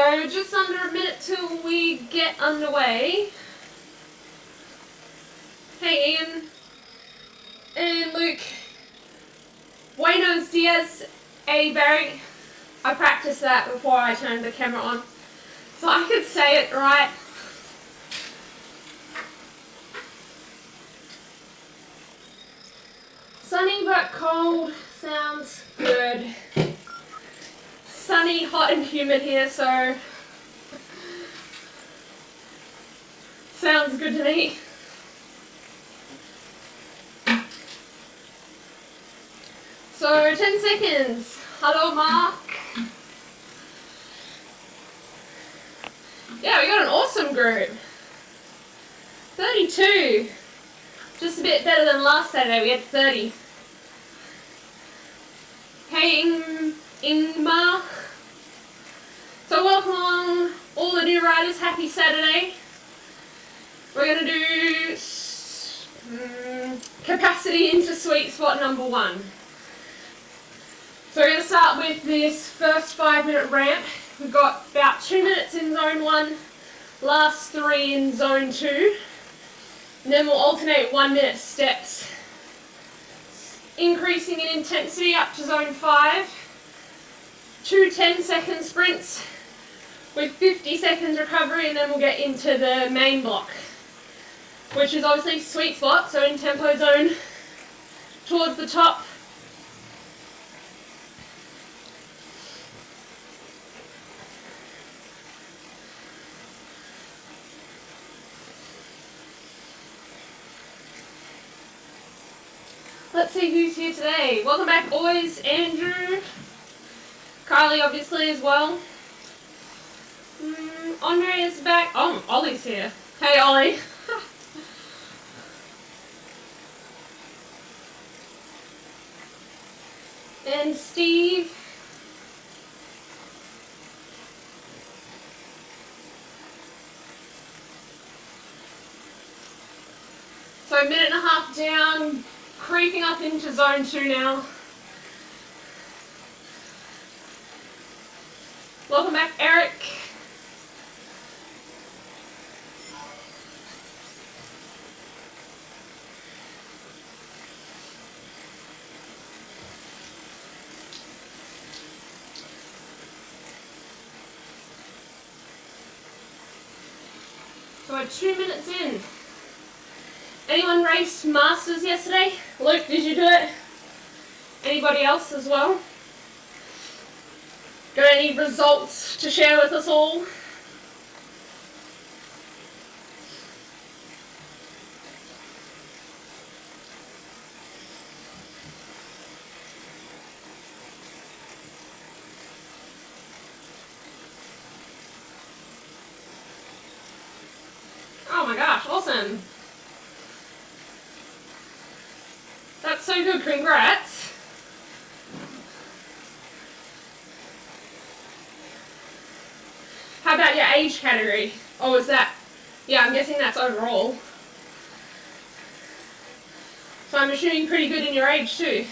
So just under a minute till we get underway. Hey Ian and Luke. Buenos dias, Barry. I practiced that before I turned the camera on, so I could say it right. Sunny but cold sounds good. Sunny, hot and humid here, so sounds good to me. So 10 seconds. Hello, Mark. Yeah, we got an awesome group. 32. Just a bit better than last Saturday. We had 30. Hey, Ingmar. So welcome along, all the new riders. Happy Saturday. We're going to do capacity into sweet spot number 1. So we're going to start with this first 5-minute ramp. We've got about 2 minutes in zone 1, last 3 in zone 2. And then we'll alternate 1-minute steps, increasing in intensity up to zone 5. 2 10-second sprints with 50 seconds recovery, and then we'll get into the main block, which is obviously sweet spot, so in tempo zone towards the top. Let's see who's here today. Welcome back, boys. Andrew. Kylie, obviously, as well. Andre is back. Oh, Ollie's here. Hey, Ollie. And Steve. So 1.5 minutes down. Creeping up into zone 2 now. Welcome back, Eric. So we're 2 minutes in. Anyone race Masters yesterday? Luke, did you do it? Anybody else as well? Got any results to share with us all? Oh my gosh, awesome. That's so good, congrats. How about your age category? Oh, is that, yeah, I'm guessing that's overall. So I'm assuming pretty good in your age too.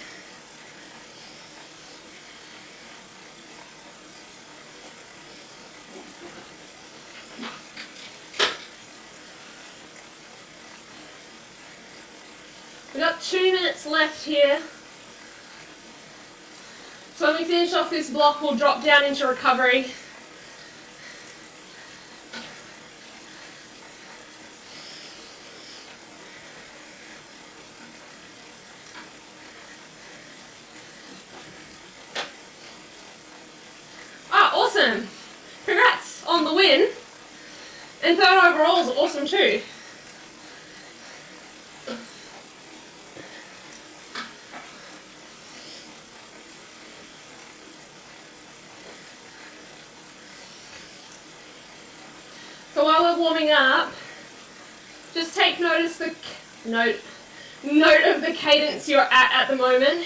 We've got 2 minutes left here. So when we finish off this block, we'll drop down into recovery. Ah, awesome. Congrats on the win. And 3rd overall is awesome too. So while we're warming up, just take note of the cadence you're at the moment.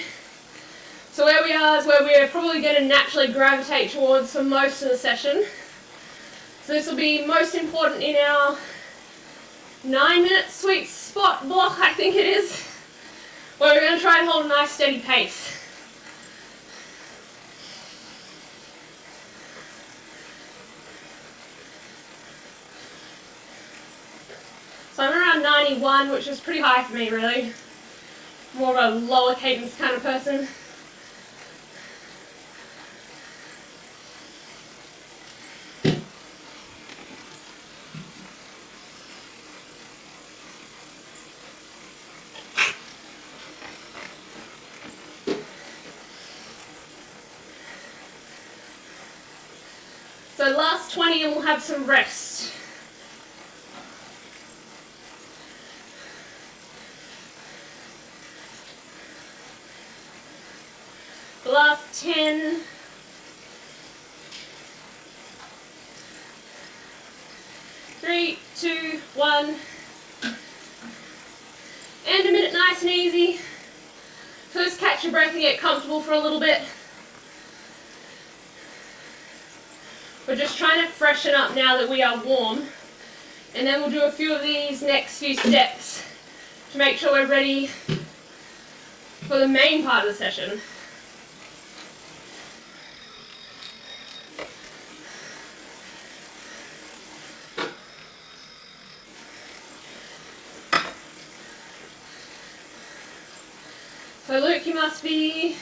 So where we are is where we're probably going to naturally gravitate towards for most of the session. So this will be most important in our 9-minute sweet spot block, I think it is, where we're going to try and hold a nice steady pace. around 91, which is pretty high for me really. More of a lower cadence kind of person. So last 20 and we'll have some rest. The last 10. Three, two, one. And a minute nice and easy. First catch your breath and get comfortable for a little bit. We're just trying to freshen up now that we are warm. And then we'll do a few of these next few steps to make sure we're ready for the main part of the session. So Luke, you must be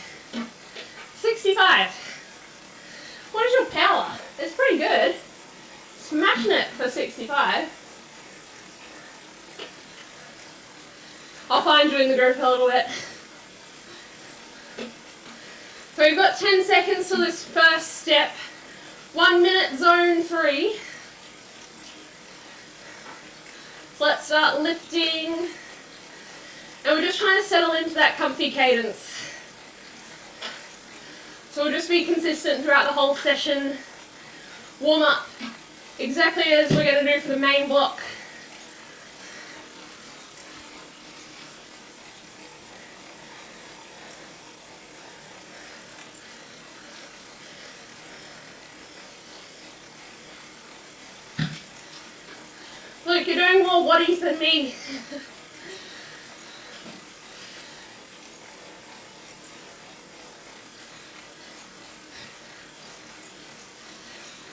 65. What is your power? It's pretty good. Smashing it for 65. I'll find you in the group a little bit. So we've got 10 seconds to this first step. 1 minute zone 3. So let's start lifting. And we're just trying to settle into that comfy cadence. So we'll just be consistent throughout the whole session. Warm up exactly as we're going to do for the main block. Look, you're doing more whatties than me.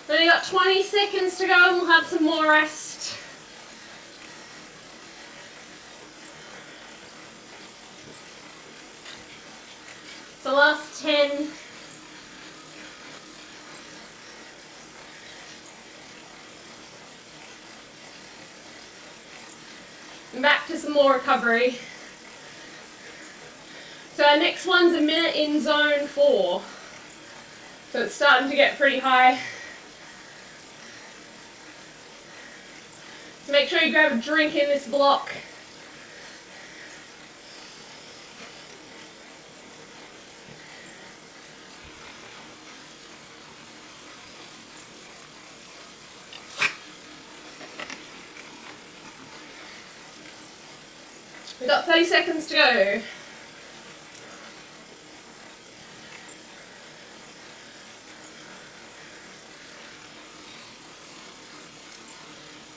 We've got 20 seconds to go and we'll have some more rest. So last 10. And back to some more recovery. So our next one's a minute in zone 4. So it's starting to get pretty high. So make sure you grab a drink in this block. We've got 30 seconds to go.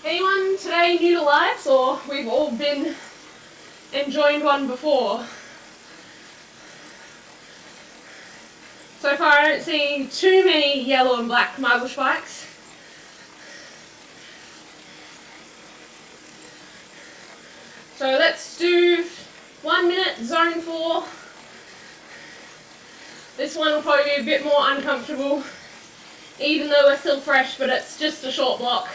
Anyone today new to lives, or we've all been and joined one before? So far I don't see too many yellow and black MyWhoosh bikes. So let's do 1 minute zone 4. This one will probably be a bit more uncomfortable, even though we're still fresh, but it's just a short block.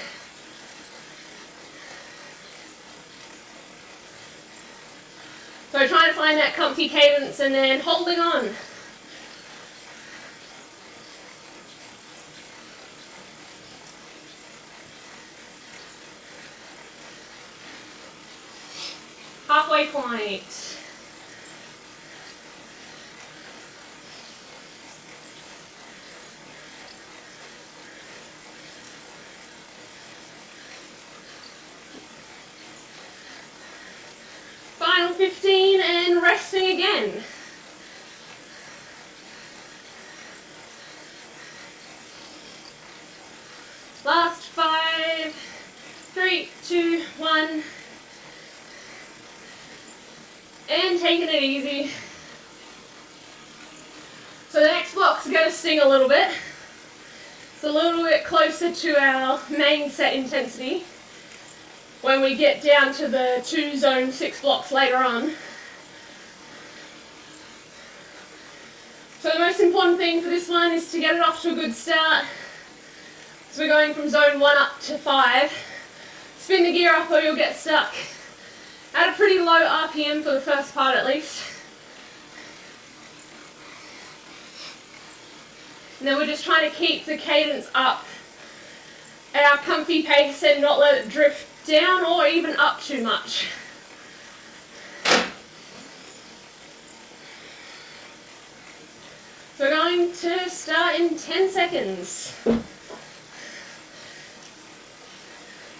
So trying to find that comfy cadence and then holding on. Halfway point. Final 15 and resting again. Last 5, 3, 2, 1. And taking it easy. So the next block's going to sting a little bit. It's a little bit closer to our main set intensity. when we get down to the 2 zone 6 blocks later on. So the most important thing for this one is to get it off to a good start. So we're going from zone 1 up to 5. Spin the gear up or you'll get stuck at a pretty low RPM for the first part at least. And then we're just trying to keep the cadence up at our comfy pace and not let it drift down or even up too much. So we're going to start in 10 seconds.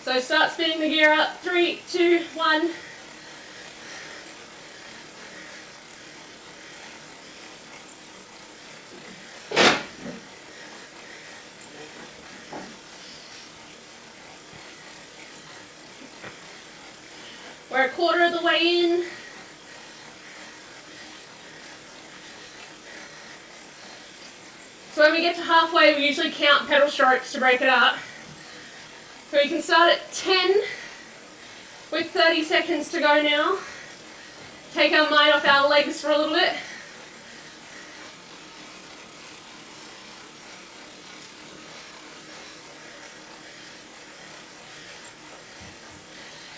So start spinning the gear up. 3, 2, 1. We're a quarter of the way in. So when we get to halfway, we usually count pedal strokes to break it up. So we can start at 10 with 30 seconds to go now. Take our mind off our legs for a little bit.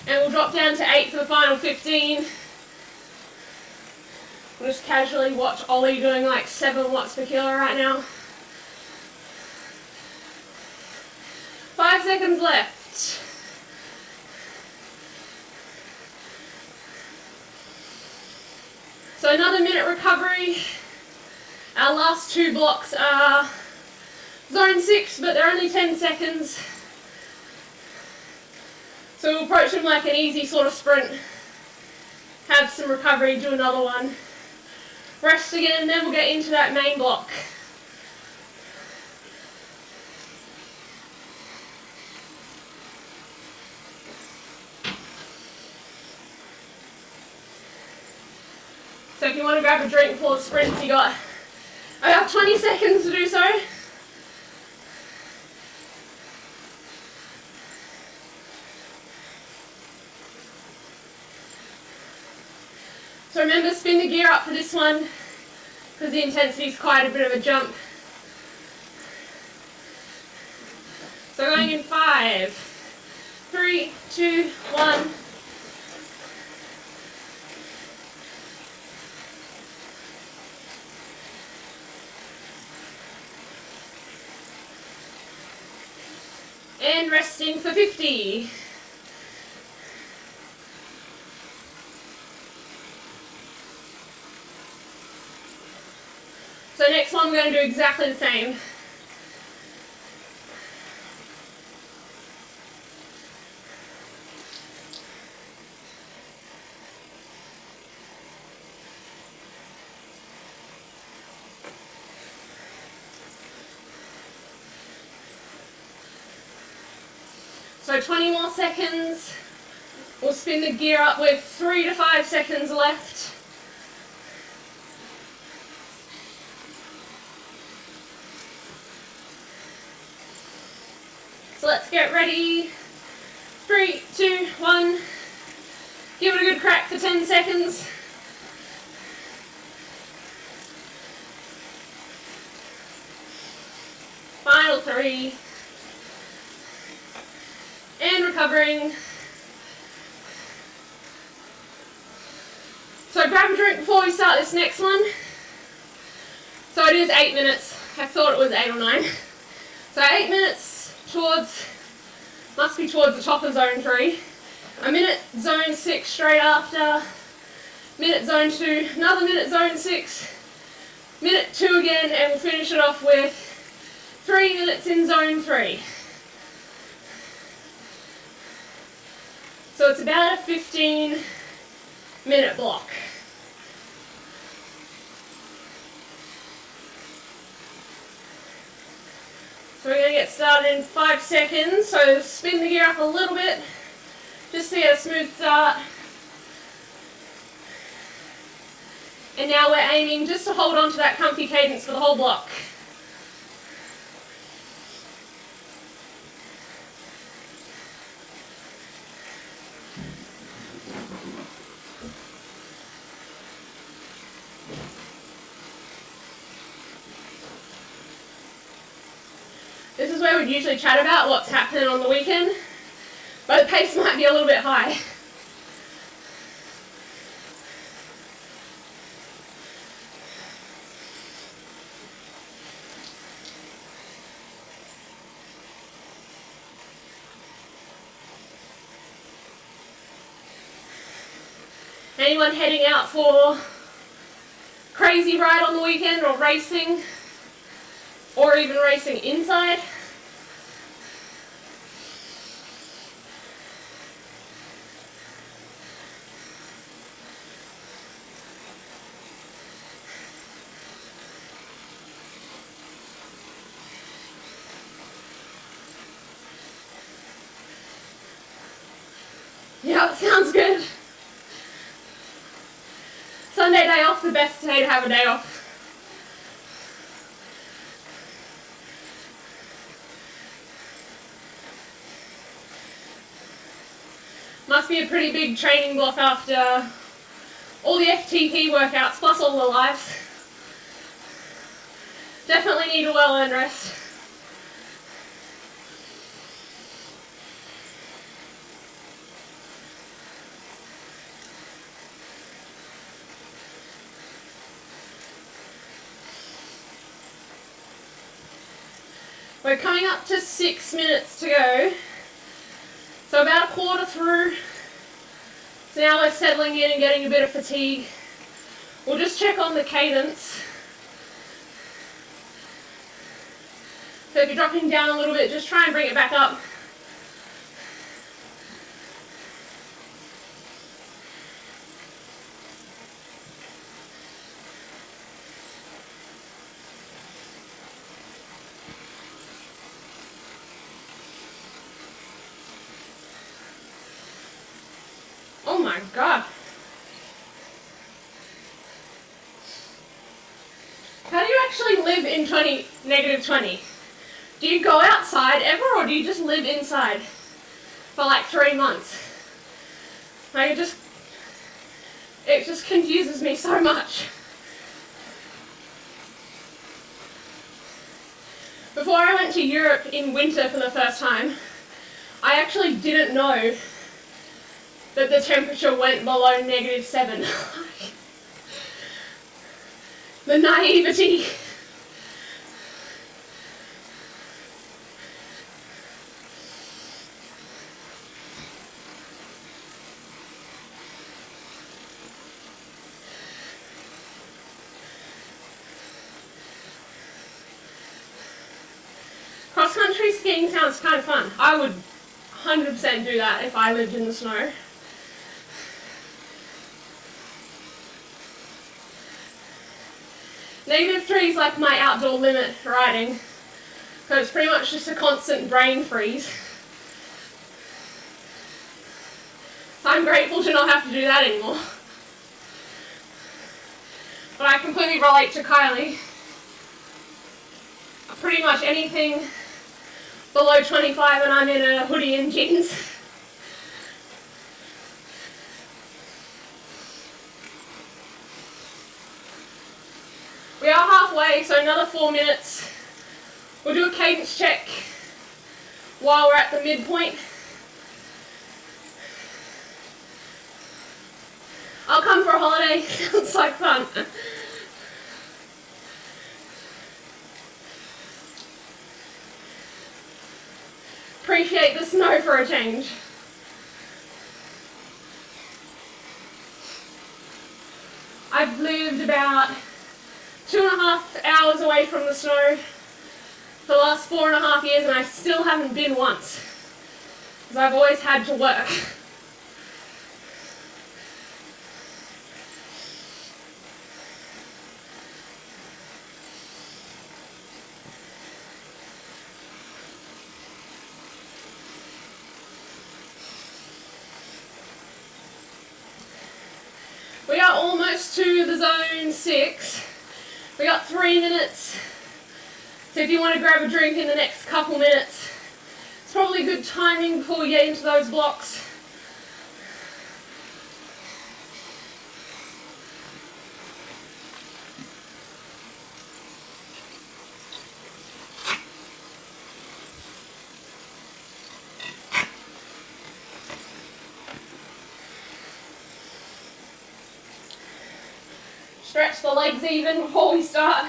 And we'll drop down to 8 for the final 15. We'll just casually watch Ollie doing like 7 watts per kilo right now. 5 seconds left. So another minute recovery. Our last 2 blocks are zone 6, but they're only 10 seconds. So we'll approach them like an easy sort of sprint. Have some recovery, do another one. Rest again, and then we'll get into that main block. So if you want to grab a drink before the sprints, you got about 20 seconds to do so. So remember, spin the gear up for this one because the intensity is quite a bit of a jump. So going in 5, 3, 2, 1. And resting for 50. So next one we're going to do exactly the same. So 20 more seconds. We'll spin the gear up with 3 to 5 seconds left. So let's get ready. 3, 2, 1. Give it a good crack for 10 seconds. Final 3. And recovering. So grab a drink before we start this next one. So it is 8 minutes. I thought it was 8 or 9. So 8 minutes must be towards the top of zone 3. A minute zone 6 straight after. Minute zone 2, another minute zone 6. Minute 2 again, and we'll finish it off with 3 minutes in zone 3. So it's about a 15-minute block. So we're going to get started in 5 seconds. So spin the gear up a little bit, just to get a smooth start. And now we're aiming just to hold on to that comfy cadence for the whole block. video would usually chat about what's happening on the weekend, but the pace might be a little bit high. Anyone heading out for crazy ride on the weekend, or racing, or even racing inside? Yeah, that sounds good. Sunday day off, the best day to have a day off. Must be a pretty big training block after all the FTP workouts plus all the lives. Definitely need a well-earned rest. We're coming up to 6 minutes to go. So about a quarter through. So now we're settling in and getting a bit of fatigue. We'll just check on the cadence. So if you're dropping down a little bit, just try and bring it back up. Oh my God. How do you actually live in -20? Do you go outside ever, or do you just live inside for like 3 months? Like it just confuses me so much. Before I went to Europe in winter for the first time, I actually didn't know that the temperature went below -7. The naivety. Cross-country skiing sounds kind of fun. I would 100% do that if I lived in the snow. -3 is like my outdoor limit riding, so it's pretty much just a constant brain freeze. So I'm grateful to not have to do that anymore. But I completely relate to Kylie. Pretty much anything below 25 and I'm in a hoodie and jeans. We are halfway, so another 4 minutes. We'll do a cadence check while we're at the midpoint. I'll come for a holiday. Sounds like fun. Appreciate the snow for a change. I've lived about 2.5 hours away from the snow for the last 4.5 years, and I still haven't been once, because I've always had to work. We are almost to the zone 6. We got 3 minutes. So if you want to grab a drink in the next couple minutes, it's probably good timing before we get into those blocks. Stretch the legs even before we start.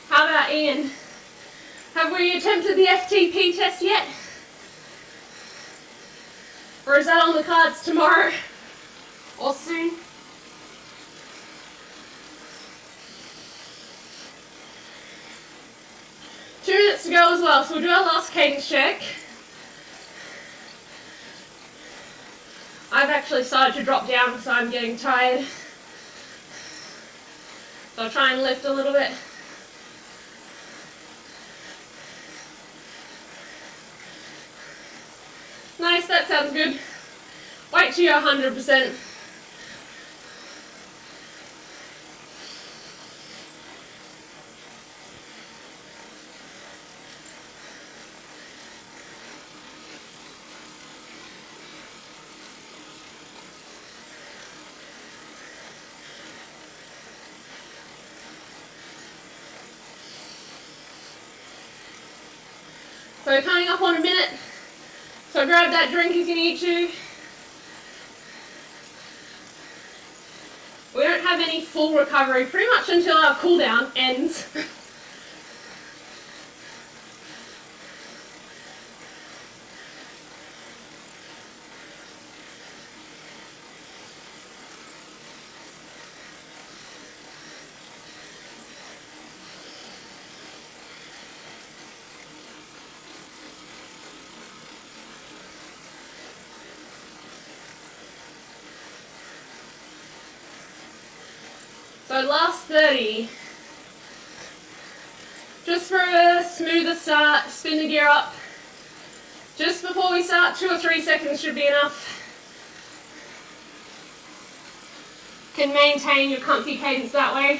How about Ian? Have we attempted the FTP test yet? Or is that on the cards tomorrow or soon? Two minutes to go as well, so we'll do our last cadence check. I've actually started to drop down because I'm getting tired. So I'll try and lift a little bit. Nice, that sounds good. Wait till you're 100%. So coming up on a minute. So grab that drink if you need to. We don't have any full recovery pretty much until our cool down ends. So last 30. Just for a smoother start, spin the gear up. Just before we start, 2 or 3 seconds should be enough. Can maintain your comfy cadence that way.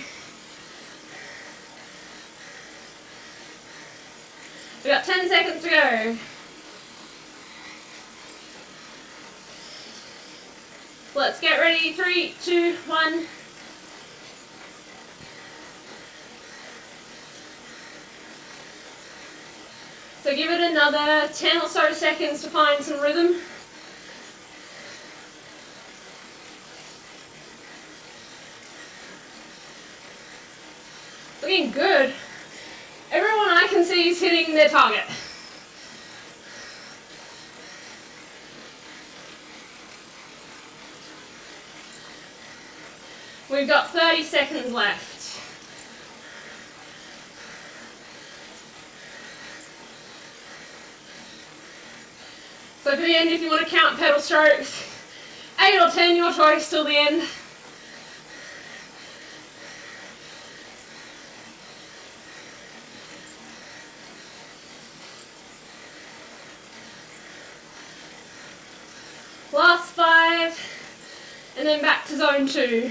We got 10 seconds to go. Let's get ready. 3, 2, 1. So give it another 10 or so seconds to find some rhythm. Looking good. Everyone I can see is hitting their target. We've got 30 seconds left. So for the end, if you want to count pedal strokes, 8 or 10, your choice till the end. Last 5, and then back to zone 2.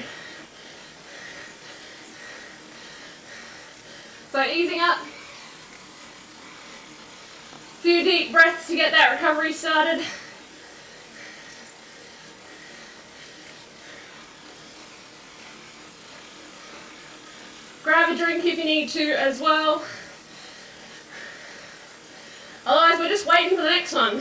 So easing up. Few deep breaths to get that recovery started. Grab a drink if you need to as well. Otherwise, we're just waiting for the next one.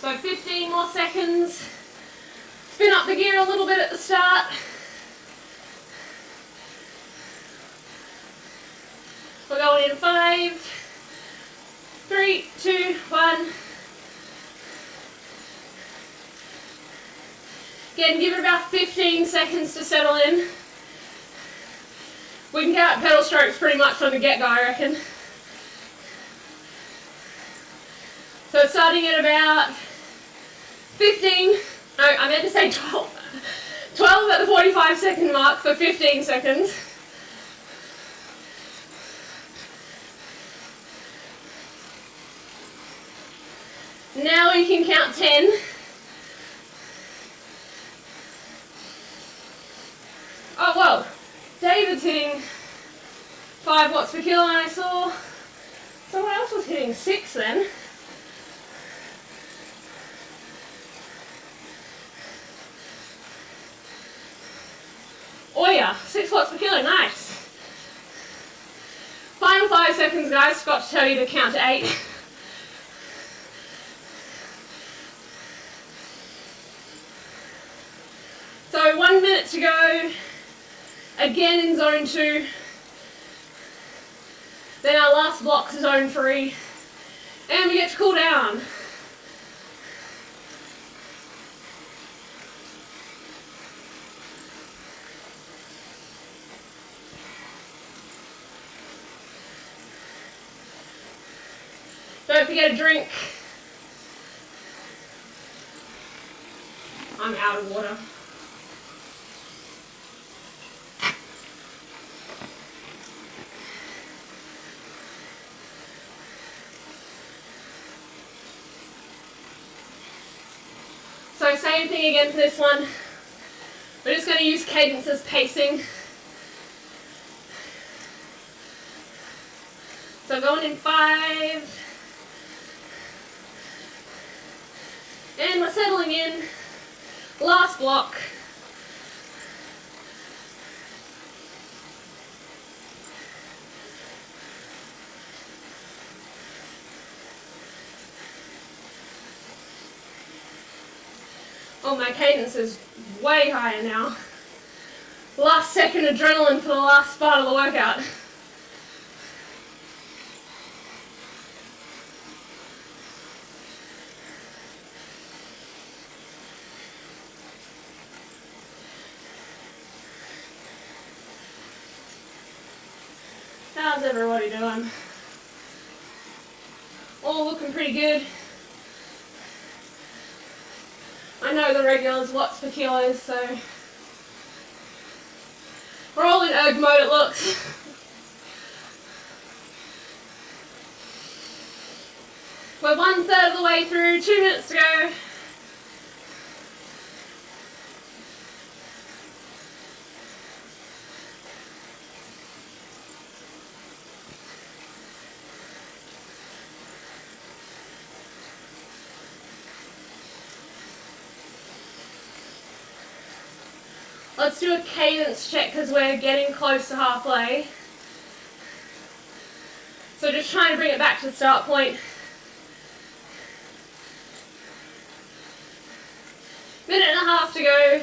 So 15 more seconds. Spin up the gear a little bit at the start. We're going in 5, 3, 2, 1. Again, give it about 15 seconds to settle in. We can count pedal strokes pretty much from the get-go, I reckon. So starting at about 15, no, I meant to say 12. 12 at the 45-second mark for 15 seconds. Now we can count 10. 5 watts per kilo, and I saw someone else was hitting 6 then. Oh yeah, 6 watts per kilo, nice. Final 5 seconds, guys. Forgot to tell you to count to 8. So 1 minute to go. Again in zone 2. Then our last block to zone 3. And we get to cool down. Don't forget a drink. I'm out of water. So same thing again for this one. We're just going to use cadence as pacing. So going in 5. And we're settling in. Last block. Oh, my cadence is way higher now. Last second adrenaline for the last part of the workout. How's everybody doing? All looking pretty good. I know the regulars watts per kilos, so we're all in erg mode it looks. We're 1/3 of the way through, 2 minutes to go. Let's do a cadence check because we're getting close to halfway. So just trying to bring it back to the start point. Minute and a half to go.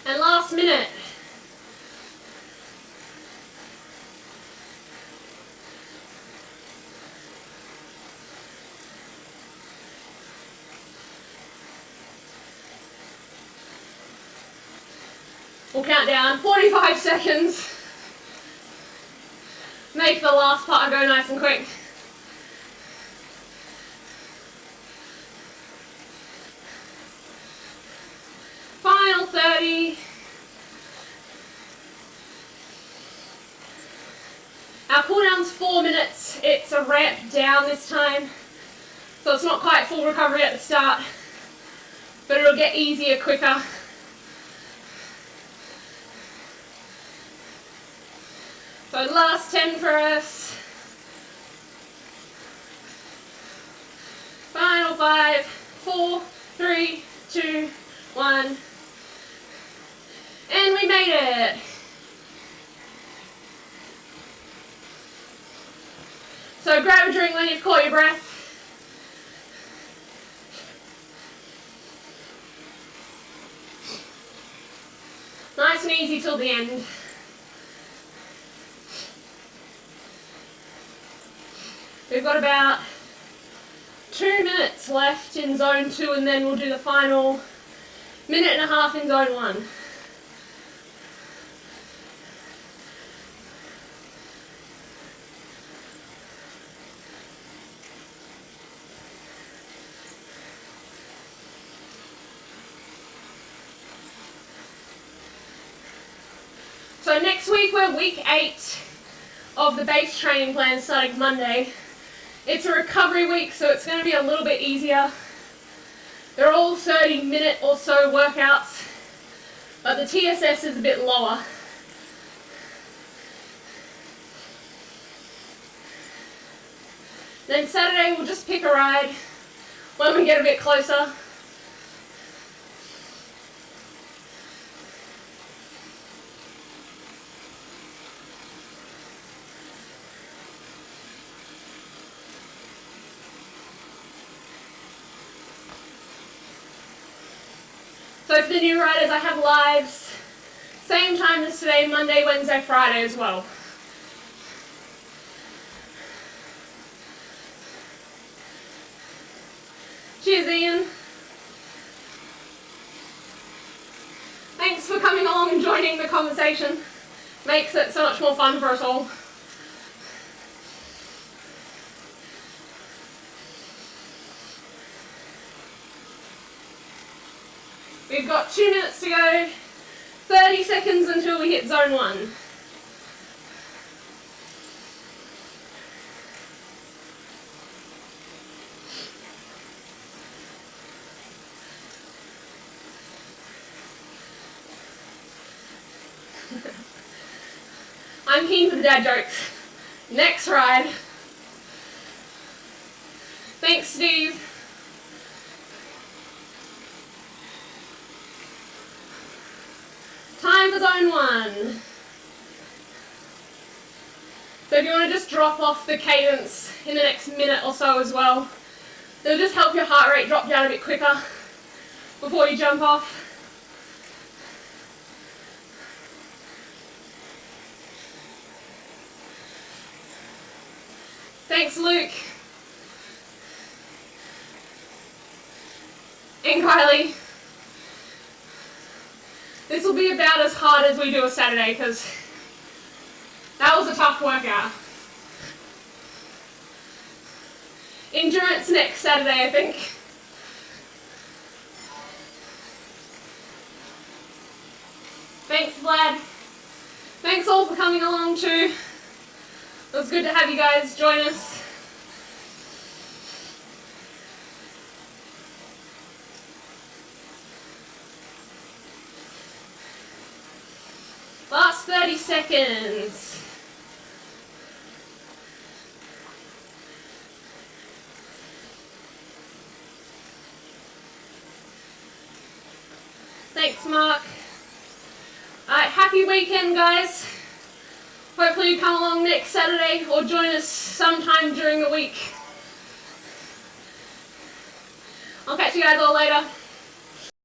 And last minute. We'll count down 45 seconds. Make the last part go nice and quick. Final 30. Our cooldown's 4 minutes. It's a ramp down this time. So it's not quite full recovery at the start, but it'll get easier quicker. So last 10 for us. Final 5, 4, 3, 2, 1. And we made it. So grab a drink when you've caught your breath. Nice and easy till the end. We've got about 2 minutes left in zone 2 and then we'll do the final minute and a half in zone 1. we're week 8 of the base training plan starting Monday. It's a recovery week, so it's going to be a little bit easier. They're all 30-minute or so workouts, but the TSS is a bit lower. Then Saturday we'll just pick a ride when we get a bit closer. So for the new riders, I have lives, same time as today, Monday, Wednesday, Friday as well. Cheers, Ian. Thanks for coming along and joining the conversation. Makes it so much more fun for us all. We've got 2 minutes to go, 30 seconds until we hit zone 1. I'm keen for the dad jokes. Next ride. Thanks, Steve. Time for zone 1. So if you want to just drop off the cadence in the next minute or so as well, it'll just help your heart rate drop down a bit quicker before you jump off. Thanks, Luke. And Kylie. This will be about as hard as we do a Saturday because that was a tough workout. Endurance next Saturday, I think. Thanks, Vlad. Thanks all for coming along too. It was good to have you guys join us. Last 30 seconds. Thanks, Mark. Alright, happy weekend, guys. Hopefully you come along next Saturday or join us sometime during the week. I'll catch you guys all later.